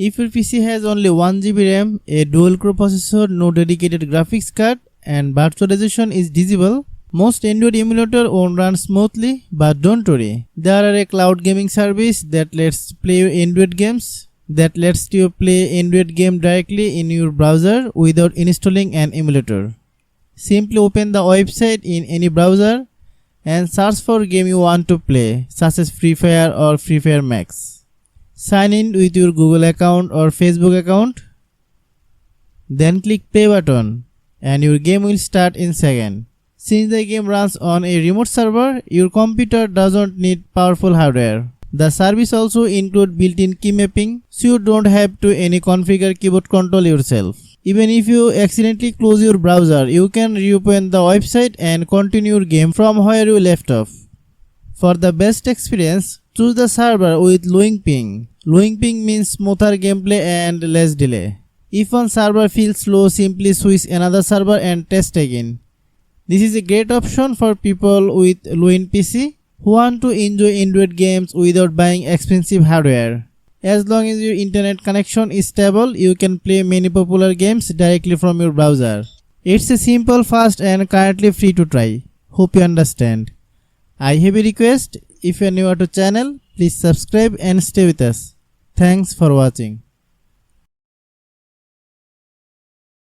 If your PC has only 1GB RAM, a dual-core processor, no dedicated graphics card, and virtualization is disabled, most Android emulator won't run smoothly, but don't worry. There are a cloud gaming service that lets play Android games, that lets you play Android game directly in your browser without installing an emulator. Simply open the website in any browser and search for game you want to play, such as FreeFire or FreeFire Max. Sign in with your Google account or Facebook account. Then click play button and your game will start in seconds. Since the game runs on a remote server, your computer doesn't need powerful hardware. The service also includes built-in key mapping, so you don't have to configure keyboard control yourself. Even if you accidentally close your browser, you can reopen the website and continue your game from where you left off. For the best experience, choose the server with lowing ping. Lowing ping means smoother gameplay and less delay. If one server feels slow, simply switch another server and test again. This is a great option for people with low-end PC who want to enjoy Android games without buying expensive hardware. As long as your internet connection is stable, you can play many popular games directly from your browser. It's a simple, fast and currently free to try. Hope you understand. I have a request. If you are new to the channel, please subscribe and stay with us. Thanks for watching.